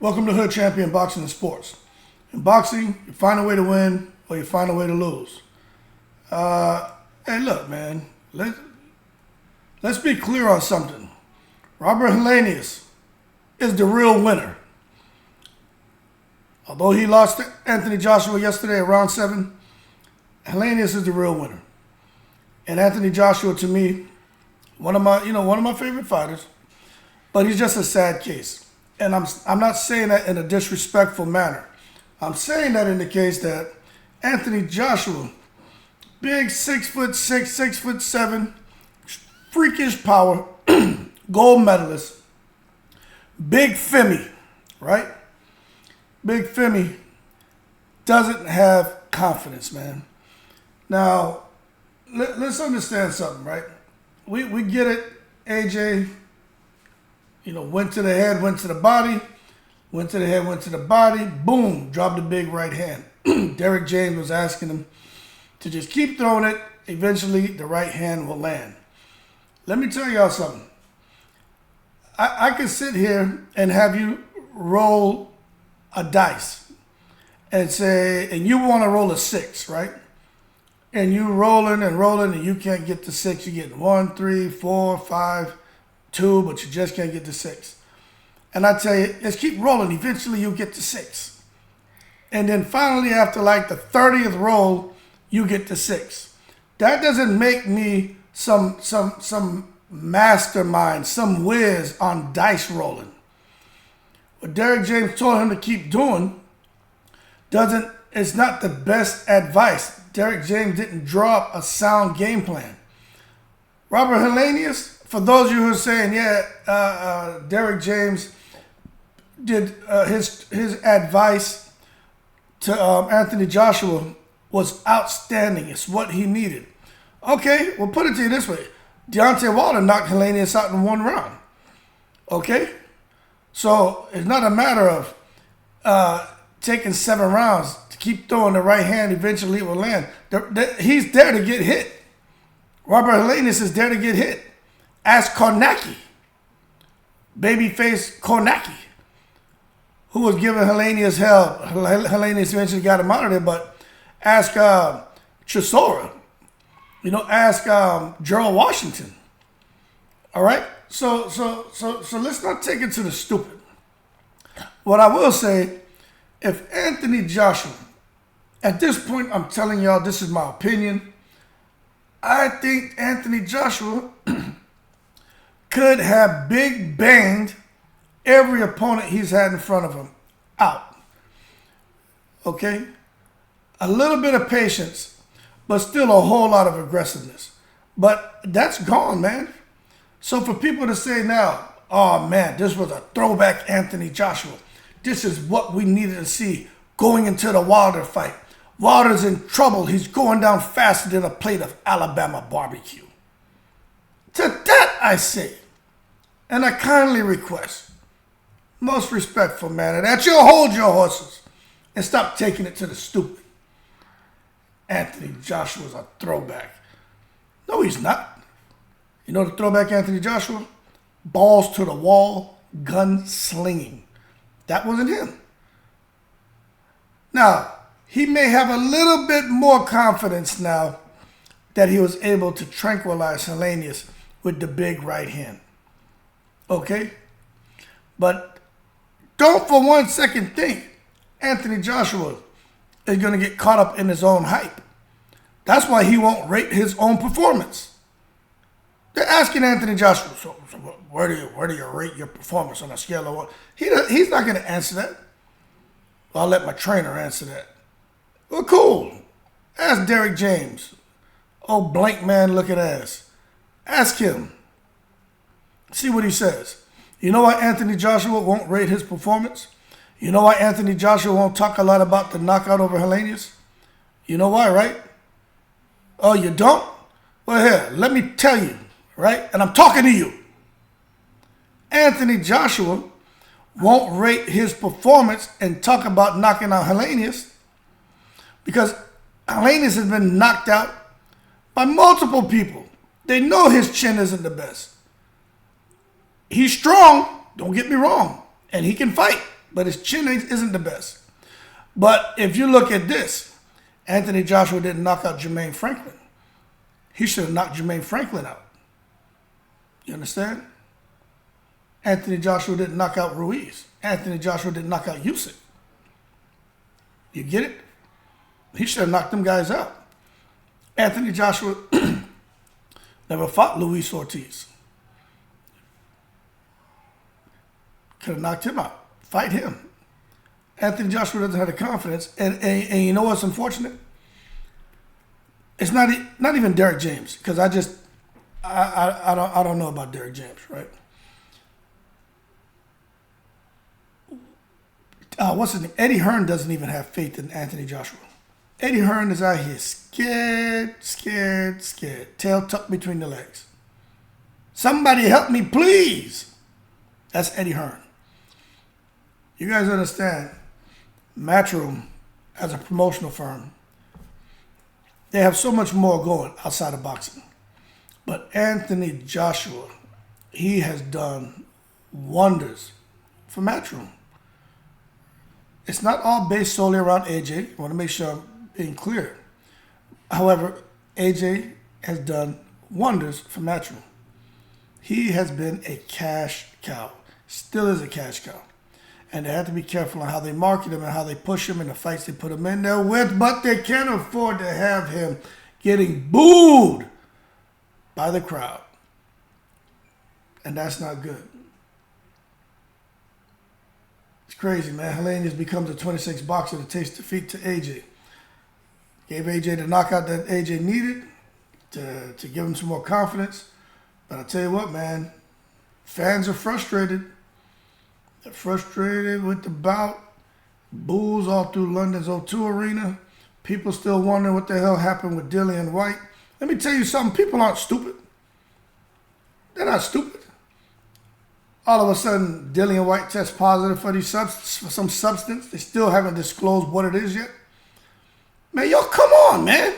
Welcome to Hood Champion Boxing and Sports. In boxing, you find a way to win or you find a way to lose. Hey, look, man. Let's be clear on something. Robert Helenius is the real winner. Although he lost to Anthony Joshua yesterday at round 7, Helenius is the real winner. And Anthony Joshua, to me, one of my favorite fighters, but he's just a sad case. And I'm not saying that in a disrespectful manner. I'm saying that in the case that Anthony Joshua, big 6'6", 6'7", freakish power, gold medalist, Big Femi, right? Big Femi doesn't have confidence, man. Now, let's understand something, right? We get it. AJ, went to the head, went to the body, went to the head, went to the body, boom, dropped the big right hand. Derek James was asking him to just keep throwing it. Eventually, the right hand will land. Let me tell y'all something. I could sit here and have you roll a dice and say, and you want to roll a 6, right? And you rolling and you can't get the 6. You're getting 1, 3, 4, 5, 2, but you just can't get to 6. And I tell you, just keep rolling. Eventually, you'll get to 6. And then finally, after like the 30th roll, you get to 6. That doesn't make me some mastermind, some whiz on dice rolling. What Derek James told him to keep doing it's not the best advice. Derek James didn't draw up a sound game plan. Robert Helenius, for those of you who are saying, Derek James did his advice to Anthony Joshua was outstanding. It's what he needed. Okay, we'll put it to you this way. Deontay knocked Helenius out in 1 round. Okay? So it's not a matter of taking 7 rounds to keep throwing the right hand. Eventually it will land. He's there to get hit. Robert Helenius is there to get hit. Ask Kornacki, babyface Kornacki, who was giving Helenius hell. Helenius eventually got him out of there, but ask Chisora. Ask Gerald Washington. All right? So let's not take it to the stupid. What I will say, if Anthony Joshua, at this point, I'm telling y'all, this is my opinion, I think Anthony Joshua could have big banged every opponent he's had in front of him out. Okay? A little bit of patience, but still a whole lot of aggressiveness. But that's gone, man. So for people to say now, oh man, this was a throwback Anthony Joshua. This is what we needed to see going into the Wilder fight. Wilder's in trouble. He's going down faster than a plate of Alabama barbecue. To that I say, and I kindly request, most respectful manner, that you hold your horses and stop taking it to the stupid. Anthony Joshua's a throwback. No, he's not. You know the throwback Anthony Joshua? Balls to the wall, gun slinging. That wasn't him. Now, he may have a little bit more confidence now that he was able to tranquilize Helenius with the big right hand. Okay? But don't for 1 second think Anthony Joshua is going to get caught up in his own hype. That's why he won't rate his own performance. They're asking Anthony Joshua, so where do you rate your performance on a scale of 1? He's not going to answer that. I'll let my trainer answer that. Well, cool. Ask Derek James. Oh, blank man looking ass. Ask him. See what he says. You know why Anthony Joshua won't rate his performance? You know why Anthony Joshua won't talk a lot about the knockout over Helenius? You know why, right? Oh, you don't? Well, here, let me tell you, right? And I'm talking to you. Anthony Joshua won't rate his performance and talk about knocking out Helenius because Helenius has been knocked out by multiple people. They know his chin isn't the best. He's strong, don't get me wrong, and he can fight. but his chin isn't the best. But if you look at this, Anthony Joshua didn't knock out Jermaine Franklin. He should have knocked Jermaine Franklin out. You understand? Anthony Joshua didn't knock out Ruiz. Anthony Joshua didn't knock out Usyk. You get it? He should have knocked them guys out. Anthony Joshua never fought Luis Ortiz. Could have knocked him out. Fight him. Anthony Joshua doesn't have the confidence. And you know what's unfortunate? It's not even Derek James, because I don't know about Derek James, right? What's his name? Eddie Hearn doesn't even have faith in Anthony Joshua. Eddie Hearn is out here scared, tail tucked between the legs. Somebody help me, please. That's Eddie Hearn. You guys understand, Matchroom, as a promotional firm, they have so much more going outside of boxing. But Anthony Joshua, he has done wonders for Matchroom. It's not all based solely around AJ. I want to make sure I'm being clear. However, AJ has done wonders for Matchroom. He has been a cash cow. Still is a cash cow. And they have to be careful on how they market him and how they push him and the fights they put him in there with. But they can't afford to have him getting booed by the crowd. And that's not good. It's crazy, man. Helenius becomes a 26 boxer to taste defeat to AJ. Gave AJ the knockout that AJ needed to give him some more confidence. But I tell you what, man, fans are frustrated. They're frustrated with the bout. Boos all through London's O2 Arena. People still wondering what the hell happened with Dillian White. Let me tell you something. People aren't stupid. They're not stupid. All of a sudden, Dillian White tests positive for some substance. They still haven't disclosed what it is yet. Man, yo, come on, man.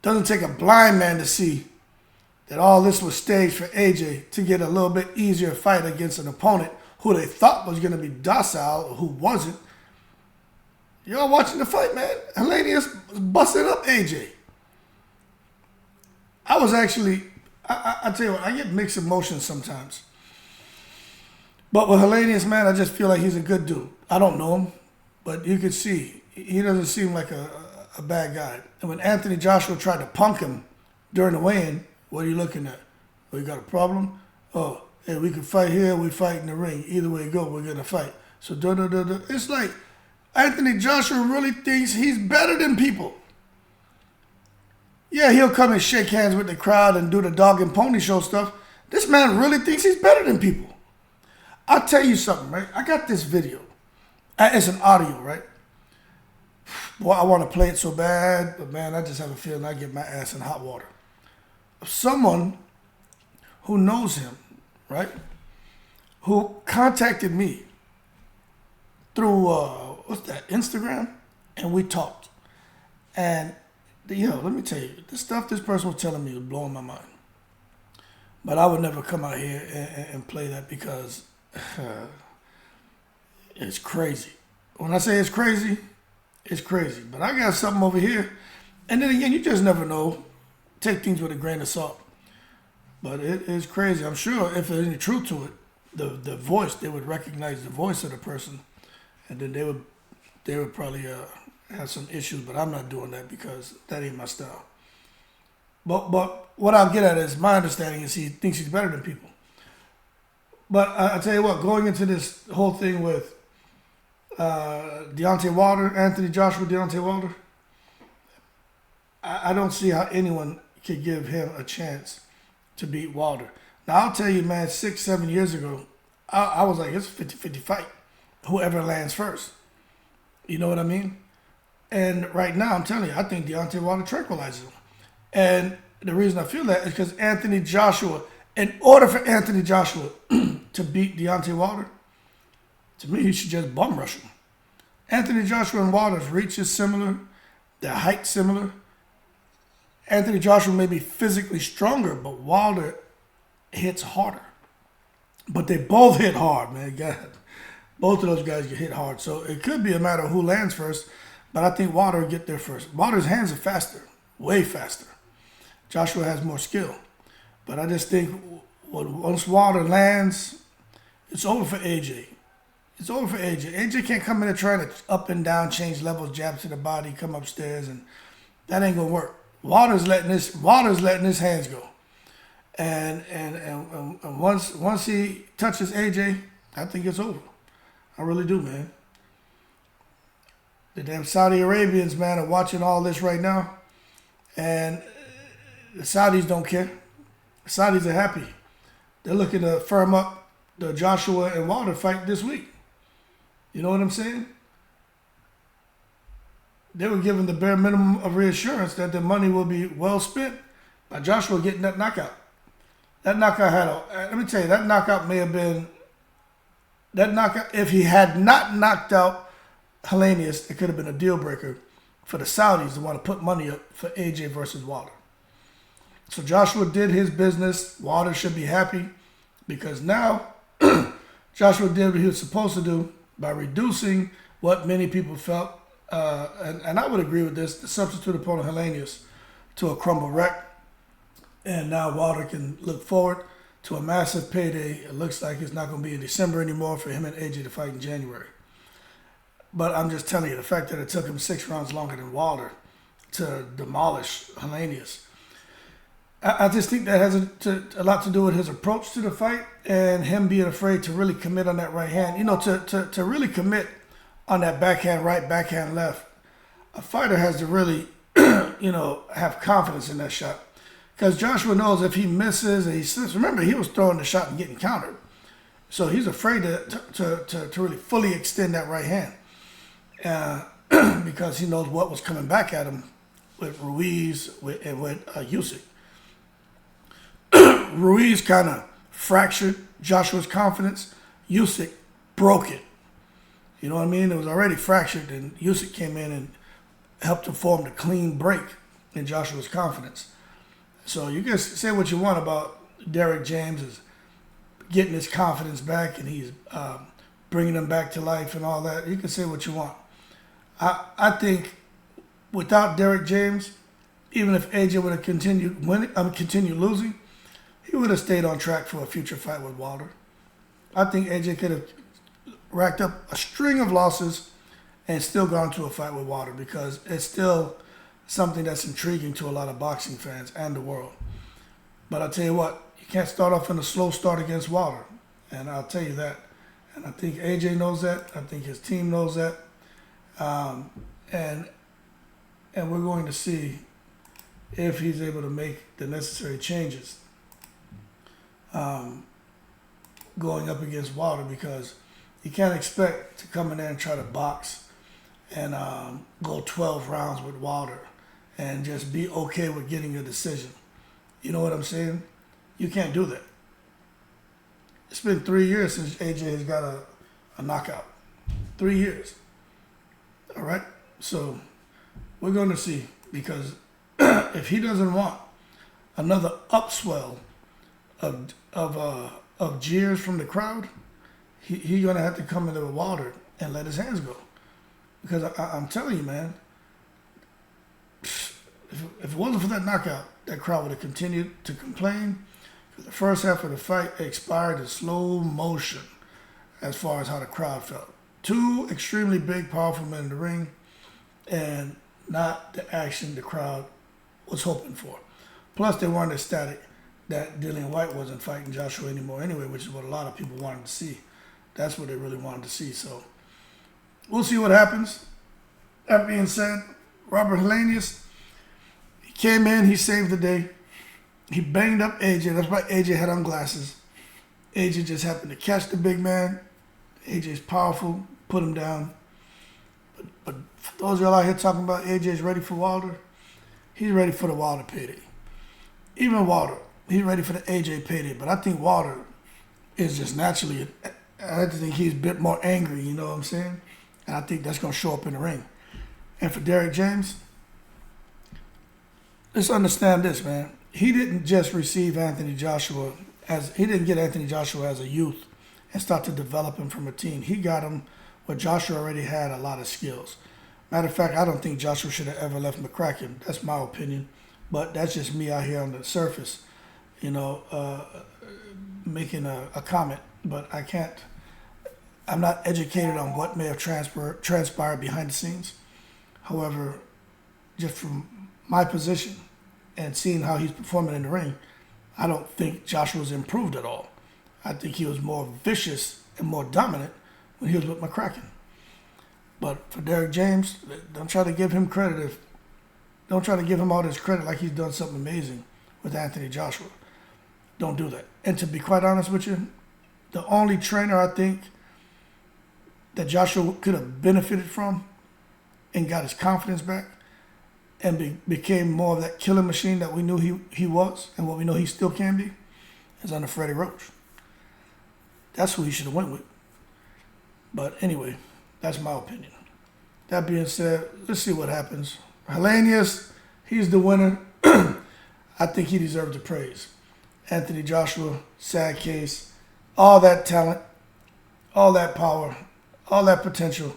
Doesn't take a blind man to see that all this was staged for AJ to get a little bit easier fight against an opponent who they thought was going to be docile, who wasn't. Y'all watching the fight, man. Helenius was busting up AJ. I was actually, I tell you what, I get mixed emotions sometimes. But with Helenius, man, I just feel like he's a good dude. I don't know him, but you can see, he doesn't seem like a bad guy. And when Anthony Joshua tried to punk him during the weigh-in, what are you looking at? Oh, you got a problem? Oh, hey, we can fight here, we fight in the ring. Either way you go, we're going to fight. So, it's like Anthony Joshua really thinks he's better than people. Yeah, he'll come and shake hands with the crowd and do the dog and pony show stuff. This man really thinks he's better than people. I'll tell you something, right? I got this video. It's an audio, right? Boy, I want to play it so bad, but man, I just have a feeling I get my ass in hot water. Someone who knows him, right, who contacted me through, Instagram, and we talked. And, let me tell you, the stuff this person was telling me was blowing my mind. But I would never come out here and play that because it's crazy. When I say it's crazy, it's crazy. But I got something over here. And then again, you just never know. Take things with a grain of salt. But it is crazy. I'm sure if there's any truth to it, the voice, they would recognize the voice of the person. And then they would probably have some issues. But I'm not doing that because that ain't my style. But what I'll get at is my understanding is he thinks he's better than people. But I tell you what, going into this whole thing with Deontay Wilder, Anthony Joshua, Deontay Wilder, I don't see how anyone could give him a chance to beat Wilder. Now, I'll tell you, man, 6-7 years ago, I was like, it's a 50-50 fight. Whoever lands first. You know what I mean? And right now, I'm telling you, I think Deontay Wilder tranquilizes him. And the reason I feel that is because Anthony Joshua, in order for Anthony Joshua to beat Deontay Wilder, to me, he should just bum rush him. Anthony Joshua and Wilder's reach is similar. Their height similar. Anthony Joshua may be physically stronger, but Wilder hits harder. But they both hit hard, man. God. Both of those guys get hit hard. So it could be a matter of who lands first, but I think Wilder will get there first. Wilder's hands are faster, way faster. Joshua has more skill. But I just think once Wilder lands, it's over for AJ. It's over for AJ. AJ can't come in there trying to up and down, change levels, jabs to the body, come upstairs, and that ain't gonna work. Wilder's letting his hands go. And once he touches AJ, I think it's over. I really do, man. The damn Saudi Arabians, man, are watching all this right now. And the Saudis don't care. The Saudis are happy. They're looking to firm up the Joshua and Wilder fight this week. You know what I'm saying? They were given the bare minimum of reassurance that the money will be well spent by Joshua getting that knockout. That knockout let me tell you, that knockout may have been, if he had not knocked out Helenius, it could have been a deal breaker for the Saudis to want to put money up for AJ versus Wilder. So Joshua did his business. Wilder should be happy because now Joshua did what he was supposed to do by reducing what many people felt, and I would agree with this, the substitute opponent Helenius to a crumble wreck. And now Wilder can look forward to a massive payday. It looks like it's not going to be in December anymore for him and AJ to fight in January. But I'm just telling you, the fact that it took him 6 rounds longer than Wilder to demolish Helenius, I just think that has a lot to do with his approach to the fight and him being afraid to really commit on that right hand. You know, to really commit on that backhand right, backhand left, a fighter has to really, have confidence in that shot. Because Joshua knows if he misses and he slips, remember, he was throwing the shot and getting countered. So he's afraid to really fully extend that right hand because he knows what was coming back at him with Ruiz and with Usyk. Ruiz kind of fractured Joshua's confidence. Usyk broke it. You know what I mean? It was already fractured, and Usyk came in and helped to form the clean break in Joshua's confidence. So you can say what you want about Derek James is getting his confidence back and he's bringing him back to life and all that. You can say what you want. I think without Derek James, even if AJ would have continued losing, he would have stayed on track for a future fight with Wilder. I think AJ could have racked up a string of losses and still gone to a fight with Wilder because it's still something that's intriguing to a lot of boxing fans and the world. But I'll tell you what, you can't start off in a slow start against Wilder. And I'll tell you that. And I think AJ knows that. I think his team knows that. And we're going to see if he's able to make the necessary changes going up against Wilder, because you can't expect to come in there and try to box and go 12 rounds with Wilder and just be okay with getting a decision. You know what I'm saying? You can't do that. It's been 3 years since AJ has got a knockout. 3 years. All right? So we're going to see, because if he doesn't want another upswell of jeers from the crowd, he's going to have to come into Wilder and let his hands go. Because I'm telling you, man, if it wasn't for that knockout, that crowd would have continued to complain. The first half of the fight expired in slow motion as far as how the crowd felt. 2 extremely big, powerful men in the ring, and not the action the crowd was hoping for. Plus, they weren't ecstatic that Dillian White wasn't fighting Joshua anymore anyway, which is what a lot of people wanted to see. That's what they really wanted to see. So we'll see what happens. That being said, Robert Helenius, he came in, he saved the day. He banged up AJ. That's why AJ had on glasses. AJ just happened to catch the big man. AJ's powerful, put him down. But for those of y'all out here talking about AJ's ready for Wilder, he's ready for the Wilder payday. Even Wilder, he's ready for the AJ payday. But I think Wilder is just naturally, I think he's a bit more angry, you know what I'm saying? And I think that's going to show up in the ring. And for Derek James, let's understand this, man. He didn't just receive Anthony Joshua he didn't get Anthony Joshua as a youth and start to develop him from a team. He got him where Joshua already had a lot of skills. Matter of fact, I don't think Joshua should have ever left McCracken. That's my opinion. But that's just me out here on the surface, making a comment. But I can't, I'm not educated on what may have transpired behind the scenes. However, just from my position and seeing how he's performing in the ring, I don't think Joshua's improved at all. I think he was more vicious and more dominant when he was with McCracken. But for Derrick James, don't try to give him credit. Don't try to give him all this credit like he's done something amazing with Anthony Joshua. Don't do that. And to be quite honest with you, the only trainer I think that Joshua could have benefited from and got his confidence back and became more of that killing machine that we knew he was and what we know he still can be is under Freddie Roach. That's who he should have went with. But anyway, that's my opinion. That being said, let's see what happens. Helenius, he's the winner. I think he deserves the praise. Anthony Joshua, sad case. All that talent, all that power, all that potential,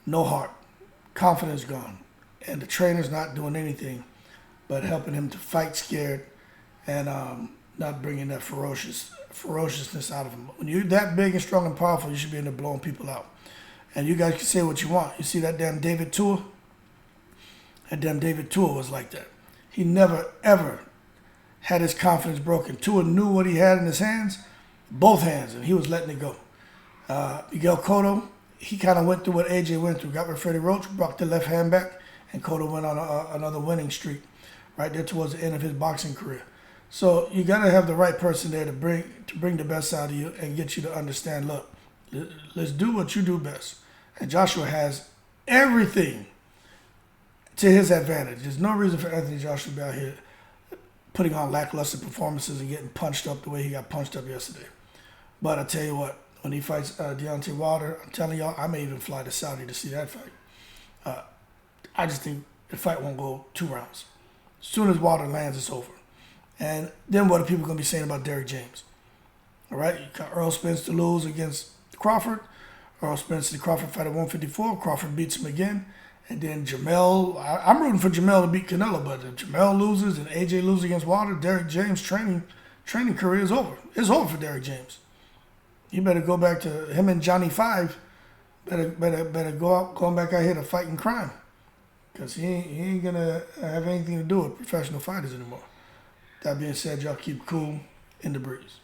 no heart. Confidence gone. And the trainer's not doing anything but helping him to fight scared and not bringing that ferociousness out of him. When you're that big and strong and powerful, you should be in there blowing people out. And you guys can say what you want. You see that damn David Tua? That damn David Tua was like that. He never, ever had his confidence broken. Tua knew what he had in his hands, both hands, and he was letting it go. Miguel Cotto, he kind of went through what AJ went through. Got with Freddie Roach, brought the left hand back, and Cotto went on another winning streak right there towards the end of his boxing career. So you got to have the right person there to bring the best out of you and get you to understand, look, let's do what you do best. And Joshua has everything to his advantage. There's no reason for Anthony Joshua to be out here putting on lackluster performances and getting punched up the way he got punched up yesterday. But I tell you what, when he fights Deontay Wilder, I'm telling y'all, I may even fly to Saudi to see that fight. I just think the fight won't go 2 rounds. As soon as Wilder lands, it's over. And then what are people going to be saying about Derrick James? All right, you got Earl Spence to lose against Crawford. Earl Spence, the Crawford fight at 154. Crawford beats him again. And then Jamel, I'm rooting for Jamel to beat Canelo, but if Jamel loses and AJ loses against Wilder, Derrick James' training career is over. It's over for Derrick James. You better go back to him and Johnny Five. Better going back out here to fighting crime, because he ain't gonna have anything to do with professional fighters anymore. That being said, y'all keep cool in the breeze.